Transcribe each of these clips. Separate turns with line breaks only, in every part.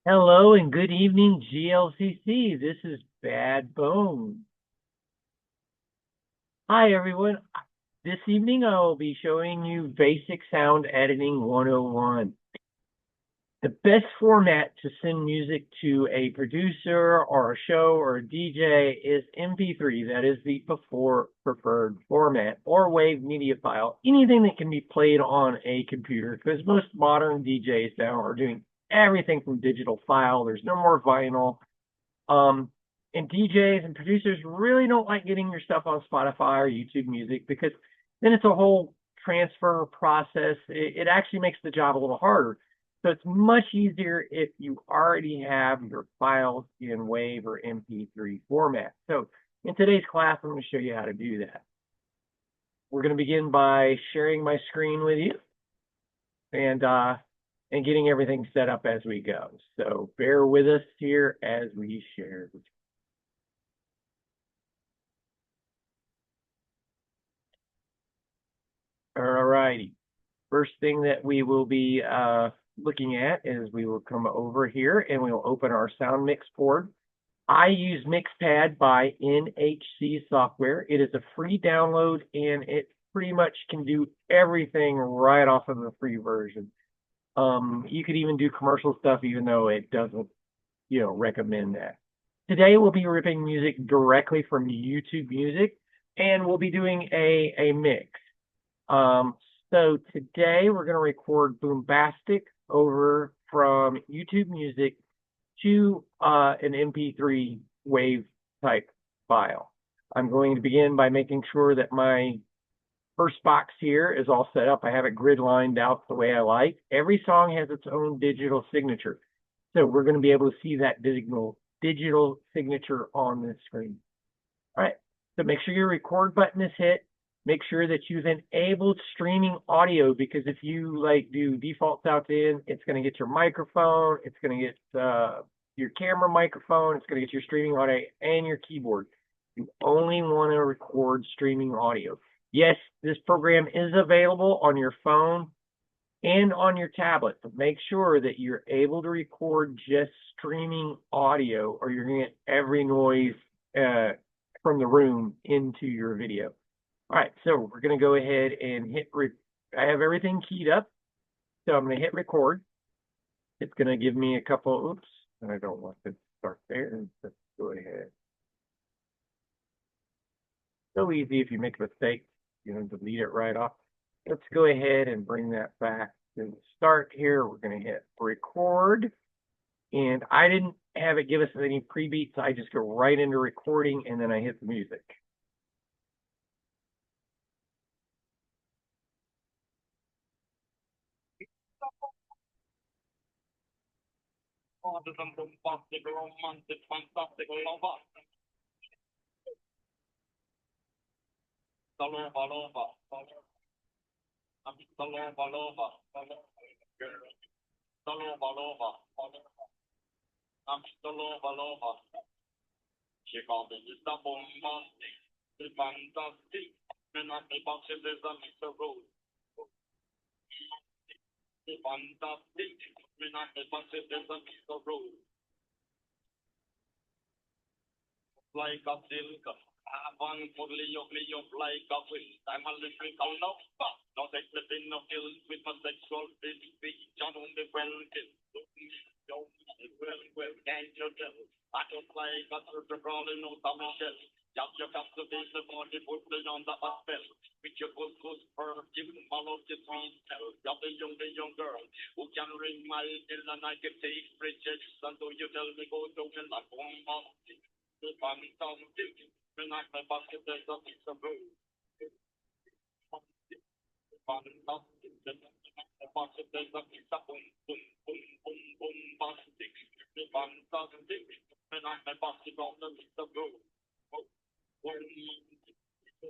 Hello and good evening, GLCC. This is Bad Bones. Hi, everyone. This evening I will be showing you Basic Sound Editing 101. The best format to send music to a producer or a show or a DJ is MP3. That is the preferred format, or WAV media file. Anything that can be played on a computer, because most modern DJs now are doing everything from digital file. There's no more vinyl. Um, and DJs and producers really don't like getting your stuff on Spotify or YouTube Music because then it's a whole transfer process. It actually makes the job a little harder. So it's much easier if you already have your files in WAV or MP3 format. So in today's class, I'm going to show you how to do that. We're going to begin by sharing my screen with you and getting everything set up as we go. So bear with us here as we share. All righty. First thing that we will be looking at is we will come over here and we will open our sound mix board. I use Mixpad by NHC software. It is a free download and it pretty much can do everything right off of the free version. You could even do commercial stuff even though it doesn't, recommend that. Today we'll be ripping music directly from YouTube Music and we'll be doing a mix. So today we're going to record Boombastic over from YouTube Music to an MP3 wave type file. I'm going to begin by making sure that my first box here is all set up. I have it grid lined out the way I like. Every song has its own digital signature. So we're going to be able to see that digital signature on this screen. All right. So make sure your record button is hit. Make sure that you've enabled streaming audio because if you do defaults out in, it's going to get your microphone, it's going to get your camera microphone, it's going to get your streaming audio and your keyboard. You only want to record streaming audio. Yes, this program is available on your phone and on your tablet, but make sure that you're able to record just streaming audio or you're going to get every noise from the room into your video. All right, so we're going to go ahead and I have everything keyed up. So I'm going to hit record. It's going to give me a couple, oops, and I don't want to start there. Let's go ahead. So easy if you make a mistake, delete it right off. Let's go ahead and bring that back to the start here. We're going to hit record. And I didn't have it give us any pre-beats. I just go right into recording and then I hit the music.
Bombastic, romantic, fantastic, lover. Salova, lova, I'm salova, lova, salova, lova, I'm salova, lova. She called me the bombastic, the fantastic. When I say boxes, there's a Mr. Rose. The fantastic. When I say boxes, there's a Mr. Rose. Like a silk. One fully up like a fish. I'm a lyrical lover. Not accepting no guilt with my sexual speech. I don't be well killed. Well, can't you tell? I don't like a sort of crawling out of my shell. Just your captivate the body, put it on the spell. With your good perfume, follow the sweet smell. You're the young girl who can ring my bell and I can take bridges. Until you tell me go to the bombastic. The fantastic. When I my basket, there's a piece of gold. Fantastic. The basket, there's a piece of boom, boom, boom, boom, boom, bastic. The fantastic. When I my basket, on the piece of gold.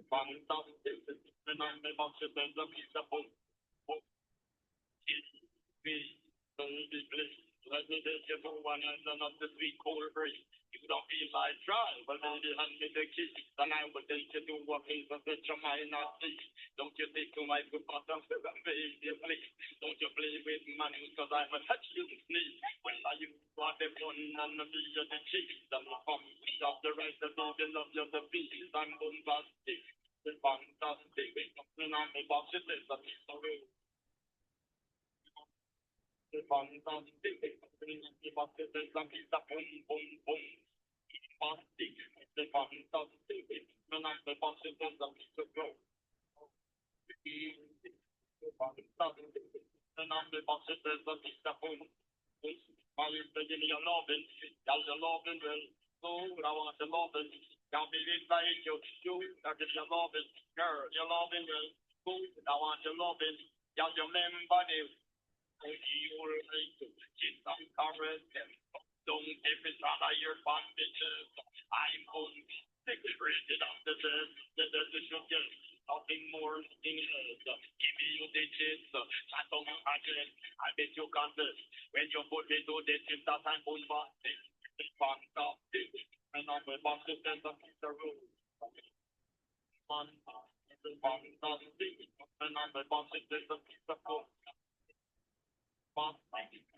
Fantastic. When I my basket, there's a piece of boom. Let me take you to one end of the sweet cold breeze. You don't feel like trying, but baby, hand me the key, and I will take you to a place that you might not see. Don't you take to my good bottom, baby, please. Don't you play with money, cause I'm a touch you sneeze. When I you want the fun and the be the cheek, then the fun, of the right, the baby, love you, the beat, I'm bombastic. The fantastic, and I'm a boss, it is a piece of it. The fantastic, the boss, it is a piece of boom, boom, boom. Fantastic, the fantastic, and I'm the boss, it is a piece of gold. The fantastic, and I'm the boss, it is a piece of boom. I used to give me a loving, y'all your loving, well, so I want the loving. Y'all be it like you, I give you loving, girl, your loving, well, so I want your loving. Y'all your member, you will like to get some carrots. Don't give it out of your bandages. I'm home, take it rated up the sugar. Nothing more in earth. Give me your digits. I don't know I bet you can't this. When you put me to digits, that I'm bombastic. It's fantastic. And I'm a boss of the room. Fantastic. And I'm a boss of the room. Fantastic.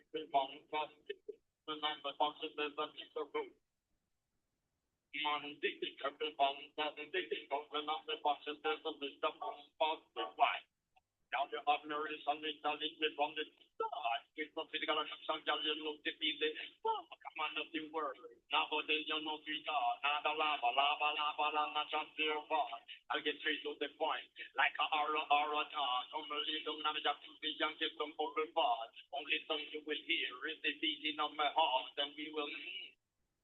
And I'm a boss of the room. Monday, every fantastic. And I'm a boss of the room. Why? Now you have married something from the start. It's not physical action, you look to be the come on, nothing worse. Now, but then you know, sweetheart. Now, the lava, just your part. I'll get straight to the point. Like a aura dog. Only don't have to be young, get some open part. Only song you will hear is the beating of my heart, and we will.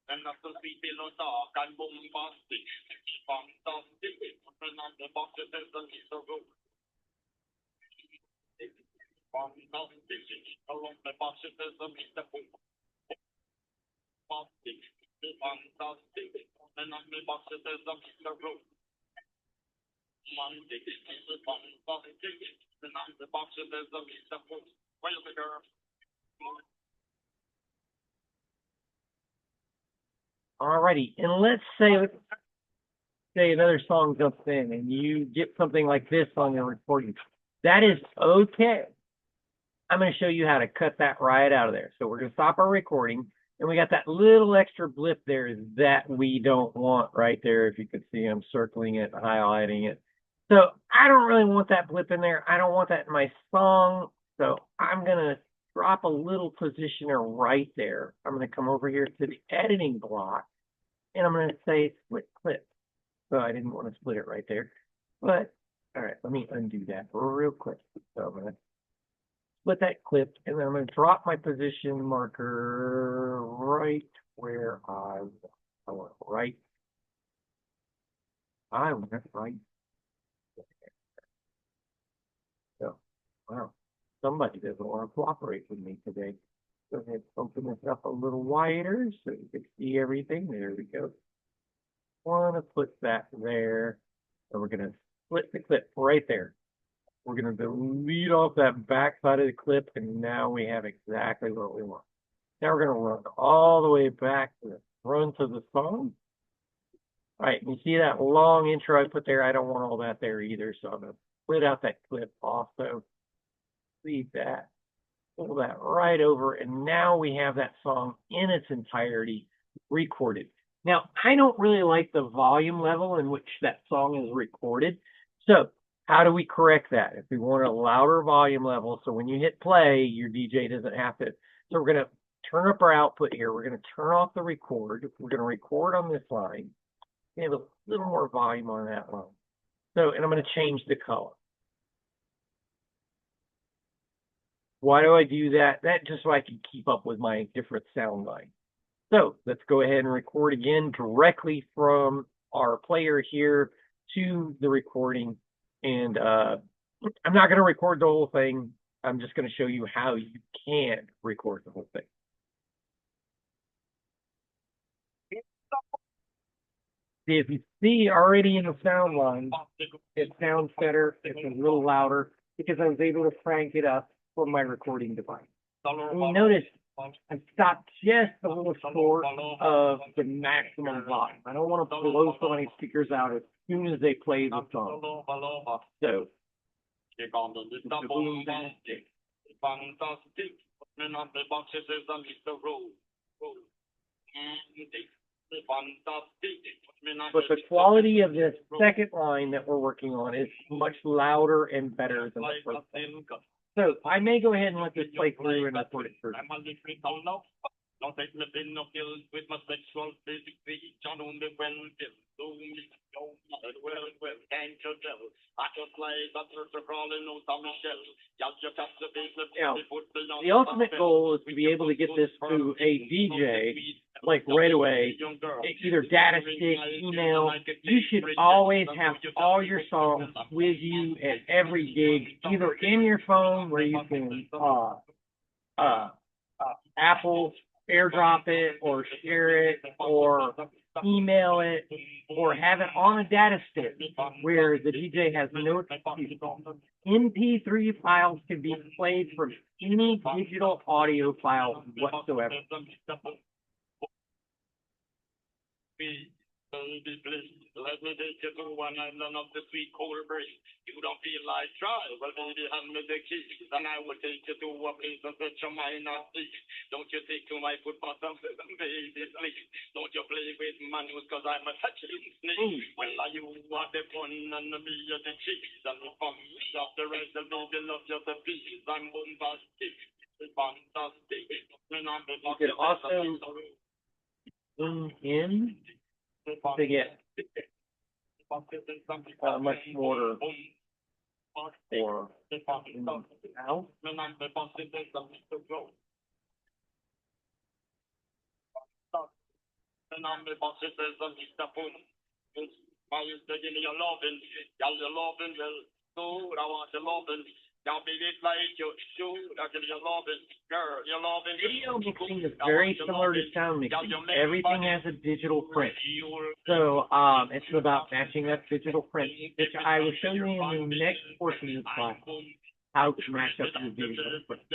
And not the sweet pillow talk and bombastic. Fantastic. And on the box, it is the piece of road. Fantastic. Along the box, it is the piece of road. Fantastic. And on the box, it is the piece of road. Monday, fantastic. And on the box, it is the piece of road. Where's the girl?
Alrighty, and let's say another song jumps in and you get something like this on your recording. That is okay. I'm going to show you how to cut that right out of there. So we're going to stop our recording, and we got that little extra blip there that we don't want right there. If you could see, I'm circling it, highlighting it. So I don't really want that blip in there. I don't want that in my song. So I'm going to drop a little positioner right there. I'm going to come over here to the editing block, and I'm going to say split clip. So I didn't want to split it right there. But, all right, let me undo that real quick. So I'm going to split that clip, and then I'm going to drop my position marker right where I want right. I want it right. So, wow, somebody doesn't want to cooperate with me today. Go ahead, open this up a little wider so you can see everything. There we go. Want to put that there. So we're going to split the clip right there. We're going to delete off that back side of the clip, and now we have exactly what we want. Now we're going to run all the way back to the front of the song. All right, you see that long intro I put there? I don't want all that there either, so I'm going to split out that clip also. Leave that. Pull that right over, and now we have that song in its entirety recorded. Now, I don't really like the volume level in which that song is recorded. So how do we correct that? If we want a louder volume level, so when you hit play, your DJ doesn't have to. So we're going to turn up our output here. We're going to turn off the record. We're going to record on this line. We have a little more volume on that line. So, and I'm going to change the color. Why do I do that? That just so I can keep up with my different sound lines. So let's go ahead and record again directly from our player here to the recording. And I'm not going to record the whole thing. I'm just going to show you how you can record the whole thing. If you see already in the sound line, it sounds better. It's a little louder because I was able to crank it up from my recording device. And you notice I stopped just a little short of the maximum volume. I don't want to blow so many speakers out as soon as they play the song. So,
fantastic. Men on the boxes is on the road.
but the quality of this second line that we're working on is much louder and better than the first one. So I may go ahead and let this play through and record it through.
Don't take me in no pills with my sexual physics. John only well, well, can't you tell? I just like that they're crawling out of my shell.
Now, the ultimate goal is to be able to get this to a DJ like right away, either data stick, email. You should always have all your songs with you at every gig, either in your phone where you can Apple AirDrop it or share it or email it or have it on a data stick where the DJ has no excuse. MP3 files can be played from any digital audio file whatsoever.
Let me take you to one island of the sweet cold breeze. You don't feel like try, well baby hand me the keys, and I will take you to a place that your mind not see. Don't you take to my foot bottom, baby please. Don't you play with manuals cause I'm a touching snake. Well you are the fun and me are the cheese, and for me of the rest of baby love you the peace. I'm bombastic, fantastic.
You could also zoom in to get much more or out.
I used to give me your loving, your loving, well, so I want your loving. Y'all be it like you shoot, I give you loving, girl, your loving.
Video mixing is very similar to sound mixing. Everything has a digital print. So it's about matching that digital print, which I will show you in the next portion of the class, how to match up the digital print.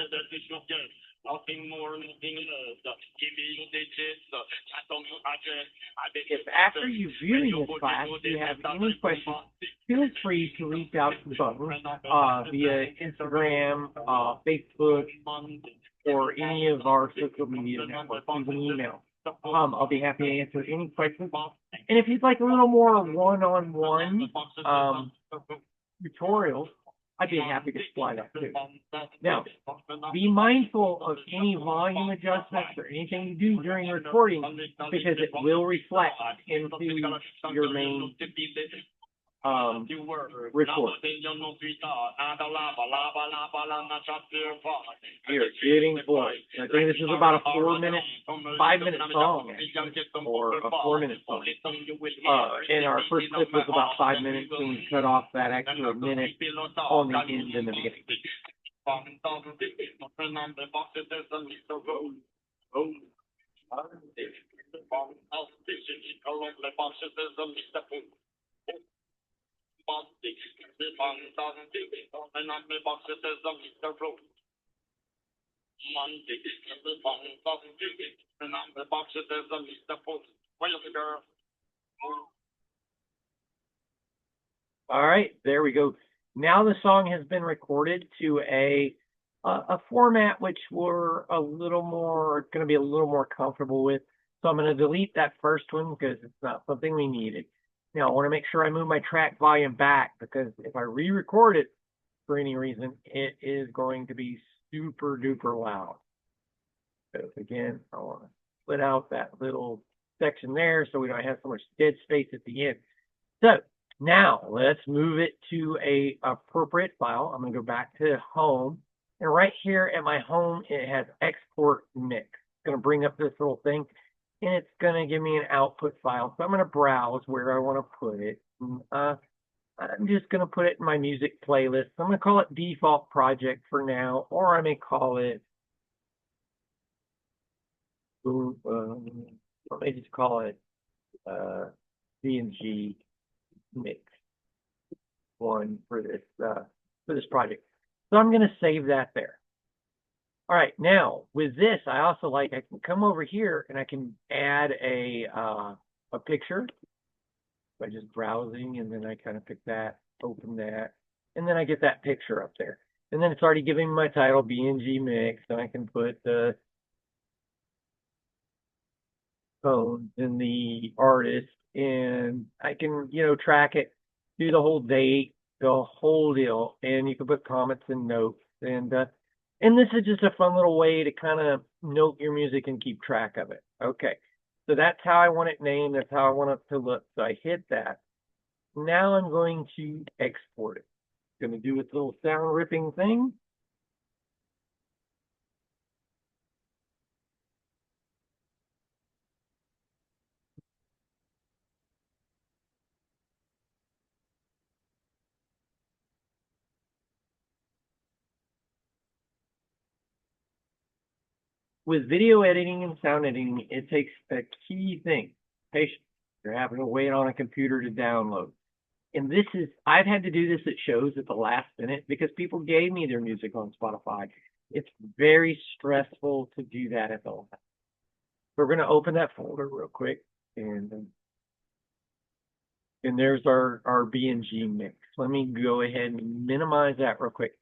Nothing more, nothing less. Give me the digits.
If after you viewing this class you have any questions, feel free to reach out to Buttons via Instagram, Facebook, or any of our social media networks, even email. I'll be happy to answer any questions. And if you'd like a little more one-on-one tutorials, I'd be happy to supply that too. Now, be mindful of any volume adjustments or anything you do during recording because it will reflect into your main record. You're getting close. I think this is about a 5-minute song, or a 4-minute song. And our first clip was about 5 minutes, and we cut off that extra minute on the end and the beginning. All right, there we go. Now the song has been recorded to a format which we're going to be a little more comfortable with. So I'm going to delete that first one because it's not something we needed. Now I want to make sure I move my track volume back because if I re-record it for any reason, it is going to be super duper loud. So again, I want to split out that little section there so we don't have so much dead space at the end. So now let's move it to a appropriate file. I'm going to go back to home, and right here at my home, it has export mix. It's going to bring up this little thing, and it's going to give me an output file. So I'm going to browse where I want to put it. I'm just going to put it in my music playlist. I'm going to call it default project for now, or I may call it, let me just call it D&G mix one for this project. So I'm going to save that there. All right, now with this, I also like, I can come over here and I can add a picture by just browsing, and then I kind of pick that, open that, and then I get that picture up there. And then it's already giving me my title, BNG Mix, and I can put the tones and the artist, and I can, track it, do the whole date, the whole deal, and you can put comments and notes, and this is just a fun little way to kind of note your music and keep track of it. Okay, so that's how I want it named. That's how I want it to look. So I hit that. Now I'm going to export it. Going to do its little sound ripping thing. With video editing and sound editing, it takes a key thing, patience. You're having to wait on a computer to download. And this is, I've had to do this at shows at the last minute because people gave me their music on Spotify. It's very stressful to do that at the last. We're going to open that folder real quick, and there's our BNG mix. Let me go ahead and minimize that real quick.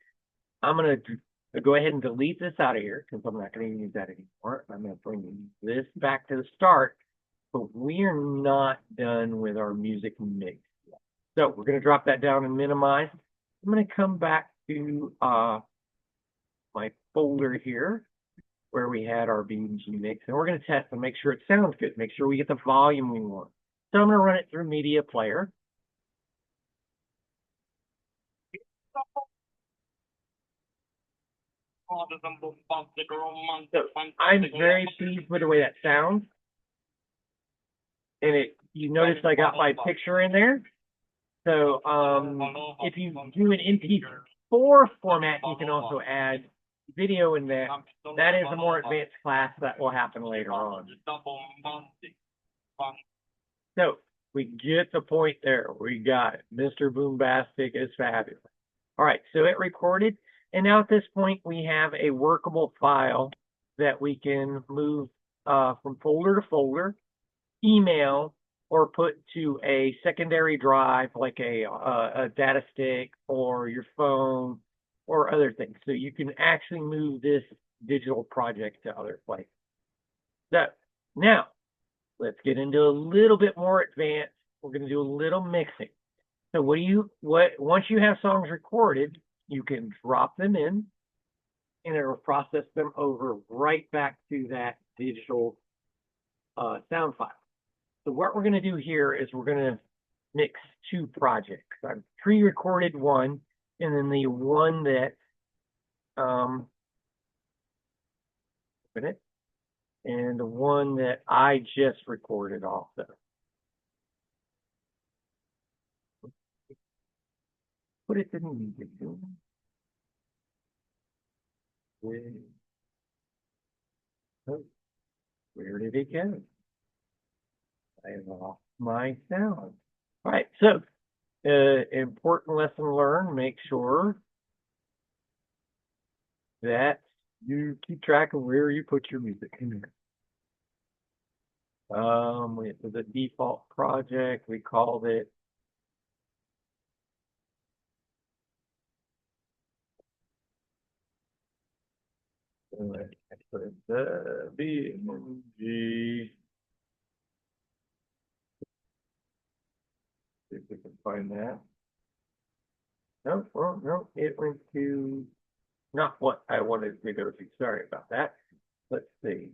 I'm going to go ahead and delete this out of here because I'm not going to use that anymore. I'm going to bring this back to the start, but we are not done with our music mix yet. So we're going to drop that down and minimize. I'm going to come back to my folder here where we had our BNG mix, and we're going to test and make sure it sounds good, make sure we get the volume we want. So I'm going to run it through Media Player. So I'm very pleased with the way that sounds. And you notice I got my picture in there. So if you do an MP4 format, you can also add video in there. That is a more advanced class that will happen later on. So we get the point there. We got it. Mr. Boombastic is fabulous. All right, so it recorded. And now at this point, we have a workable file that we can move from folder to folder, email, or put to a secondary drive like a data stick or your phone or other things. So you can actually move this digital project to other places. So now let's get into a little bit more advanced. We're going to do a little mixing. So once you have songs recorded, you can drop them in and it will process them over right back to that digital sound file. So what we're going to do here is we're going to mix two projects. I've pre-recorded one, and then the one that open it, and the one that I just recorded also. Put it in the music. Oh, where did it go? I lost my sound. All right, so important lesson learned, make sure that you keep track of where you put your music in there. It was a default project. We called it the BNG. See if we can find that. No, well, no, it went to not what I wanted to go to. Sorry about that. Let's see.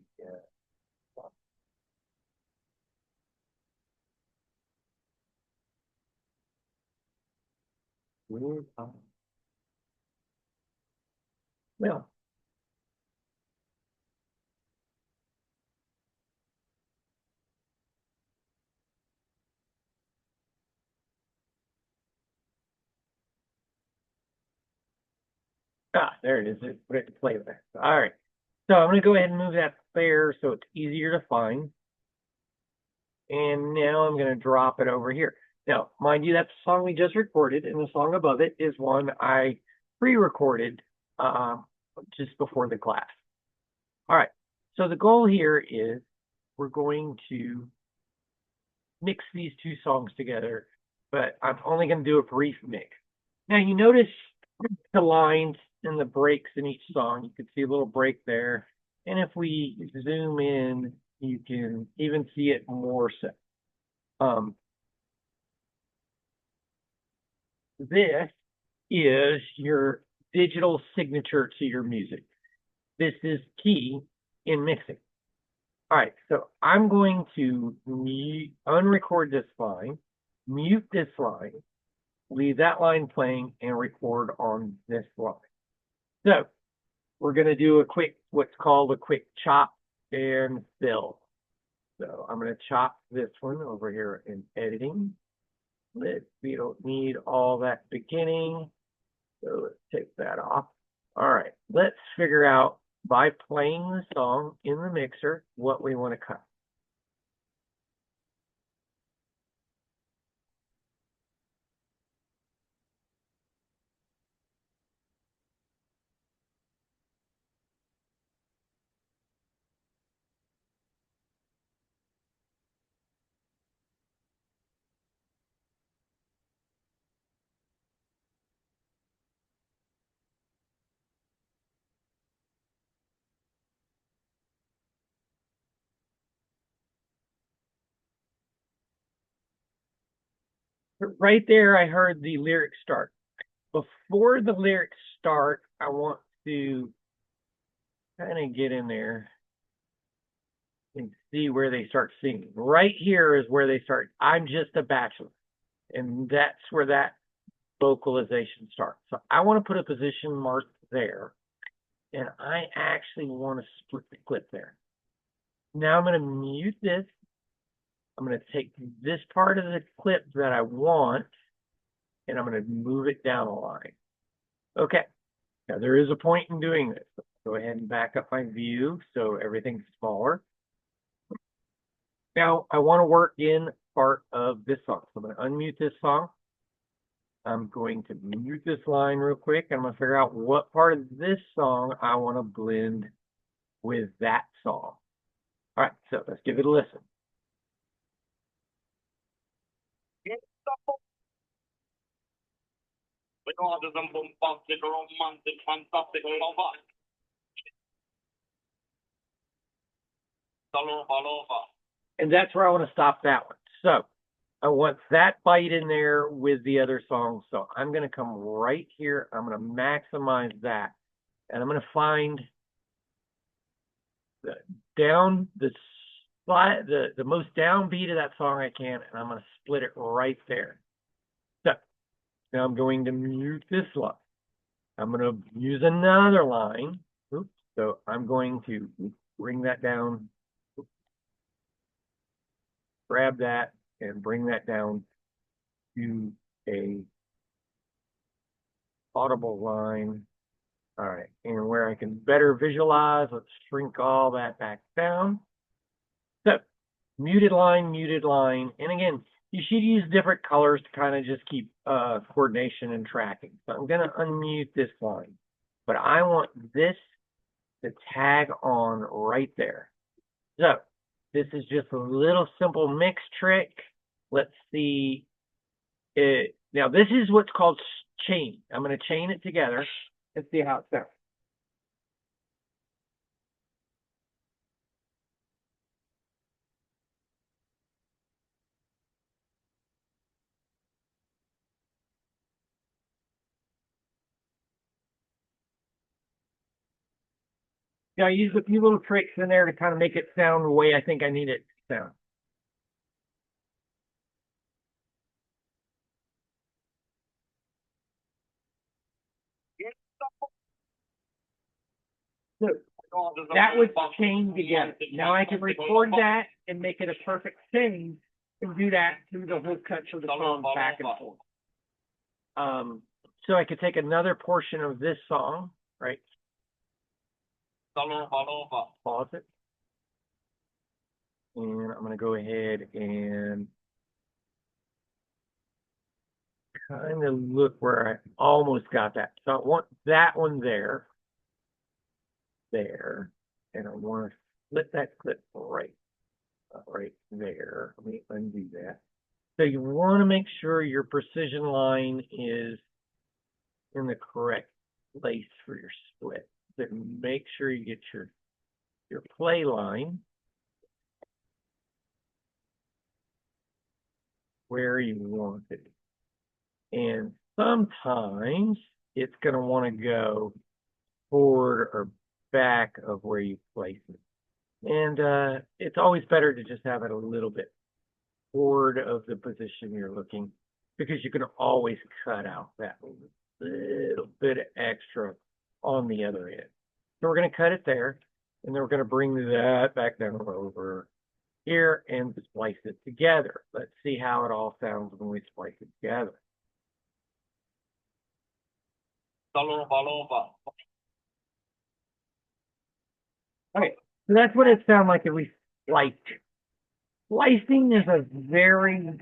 Well, there it is. It put it in playback. All right. So I'm going to go ahead and move that there so it's easier to find. And now I'm going to drop it over here. Now, mind you, that's the song we just recorded, and the song above it is one I pre-recorded just before the class. All right. So the goal here is we're going to mix these two songs together, but I'm only going to do a brief mix. Now you notice the lines and the breaks in each song. You can see a little break there. And if we zoom in, you can even see it more so. This is your digital signature to your music. This is key in mixing. All right, so I'm going to unrecord this line, mute this line, leave that line playing, and record on this line. So we're going to do what's called a quick chop and fill. So I'm going to chop this one over here in editing. We don't need all that beginning. So let's take that off. All right, let's figure out by playing the song in the mixer what we want to cut. Right there, I heard the lyrics start. Before the lyrics start, I want to kind of get in there and see where they start singing. Right here is where they start. I'm just a bachelor. And that's where that vocalization starts. So I want to put a position mark there. And I actually want to split the clip there. Now I'm going to mute this. I'm going to take this part of the clip that I want, and I'm going to move it down a line. Okay. Now there is a point in doing this. Go ahead and back up my view so everything's smaller. Now I want to work in part of this song. So I'm going to unmute this song. I'm going to mute this line real quick. I'm going to figure out what part of this song I want to blend with that song. All right, so let's give it a listen.
Bombastic, romantic, fantastic, love.
And that's where I want to stop that one. So I want that bite in there with the other songs. So I'm going to come right here. I'm going to maximize that. And I'm going to find the most downbeat of that song I can, and I'm going to split it right there. So now I'm going to mute this line. I'm going to use another line. Oops. So I'm going to bring that down, grab that, and bring that down to a audible line. All right, and where I can better visualize, let's shrink all that back down. So muted line, and again, you should use different colors to kind of just keep coordination and tracking. So I'm going to unmute this line, but I want this to tag on right there. So this is just a little simple mix trick. Let's see it. Now this is what's called chain. I'm going to chain it together and see how it sounds. I use a few little tricks in there to kind of make it sound the way I think I need it to sound. So that was chained together. Now I can record that and make it a perfect chain and do that through the whole cut of the song back and forth. So I could take another portion of this song, right? Pause it. And I'm going to go ahead and kind of look where I almost got that. So I want that one there. and I want to split that clip right there. Let me undo that. So you want to make sure your precision line is in the correct place for your split. Then make sure you get your play line where you want it. And sometimes it's going to want to go forward or back of where you place it. And it's always better to just have it a little bit forward of the position you're looking, because you can always cut out that little bit of extra on the other end. So we're going to cut it there, and then we're going to bring that back down over here and splice it together. Let's see how it all sounds when we splice it together. Okay, so that's what it sounds like if we spliced it. Splicing is a very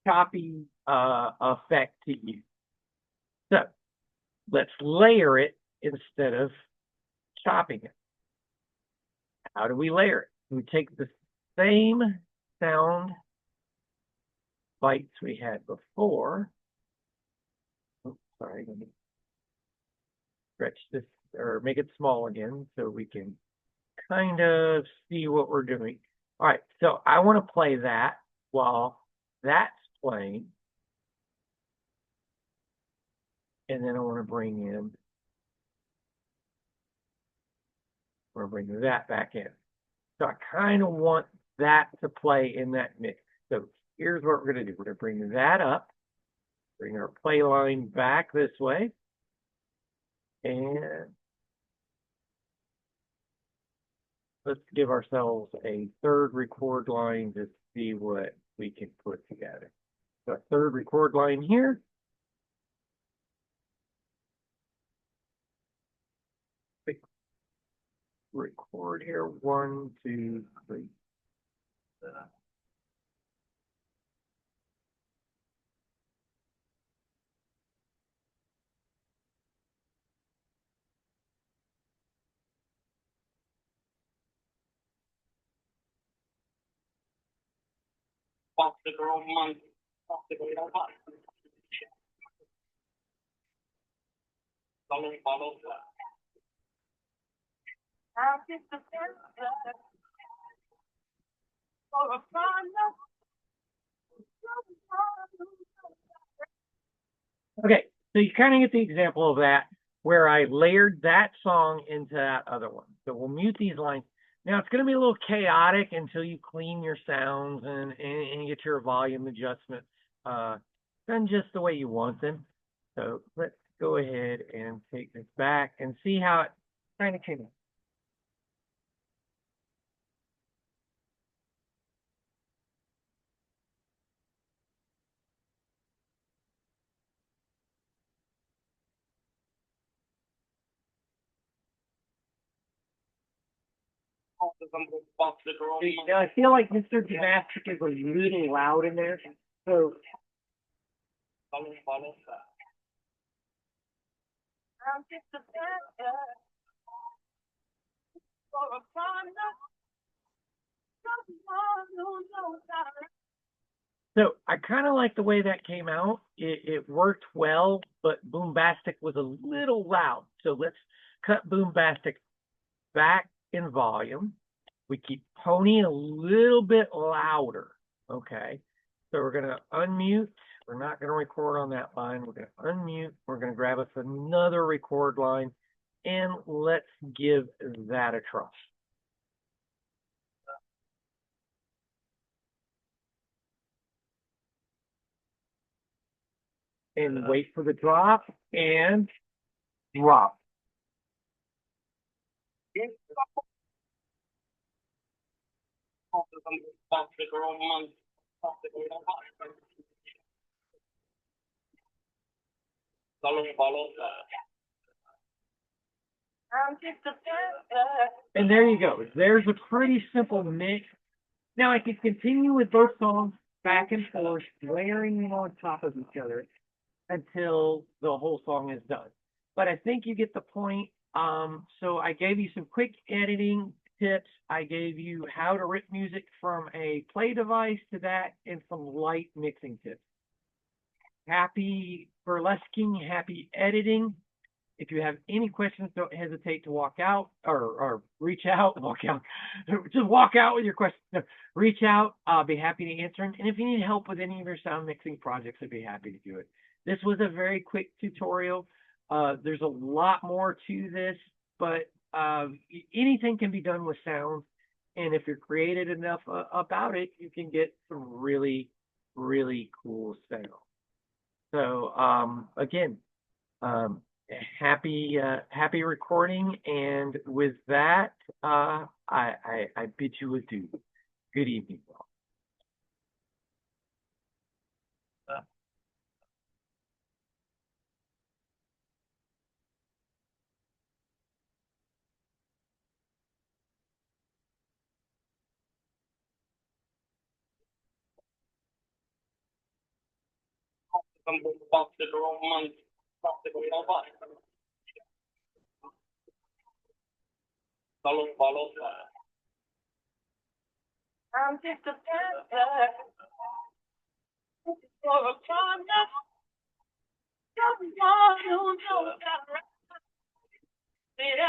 choppy effect to use. So let's layer it instead of chopping it. How do we layer it? We take the same sound bites we had before. Oops, sorry, let me stretch this or make it small again so we can kind of see what we're doing. All right, so I want to play that while that's playing. And then I want to bring that back in. So I kind of want that to play in that mix. So here's what we're going to do. We're going to bring that up, bring our play line back this way, and let's give ourselves a third record line to see what we can put together. So a third record line here. Record here, 1, 2, 3. Okay, so you kind of get the example of that, where I layered that song into that other one. So we'll mute these lines. Now it's going to be a little chaotic until you clean your sounds and you get your volume adjustments done just the way you want them. So let's go ahead and take this back and see how it kind of came out. I feel like Mr. Gymnastic is a little loud in there. So So I kind of like the way that came out. It worked well, but Boombastic was a little loud. So let's cut Boombastic back in volume. We keep Pony a little bit louder. Okay. So we're going to unmute. We're not going to record on that line. We're going to unmute. We're going to grab us another record line, and let's give that a try. And wait for the drop and drop. And there you go. There's a pretty simple mix. Now I can continue with both songs back and forth, layering them on top of each other until the whole song is done. But I think you get the point. So I gave you some quick editing tips. I gave you how to rip music from a play device to that and some light mixing tips. Happy burlesquing, happy editing. If you have any questions, don't hesitate to walk out or reach out, walk out. Just walk out with your questions. No, reach out. I'll be happy to answer them. And if you need help with any of your sound mixing projects, I'd be happy to do it. This was a very quick tutorial. There's a lot more to this, but anything can be done with sound. And if you're creative enough about it, you can get some really, really cool sound. So again, um, happy recording, and with that, I bid you adieu. Good evening, all.
I'm just a dancer for a promise. Just one who knows that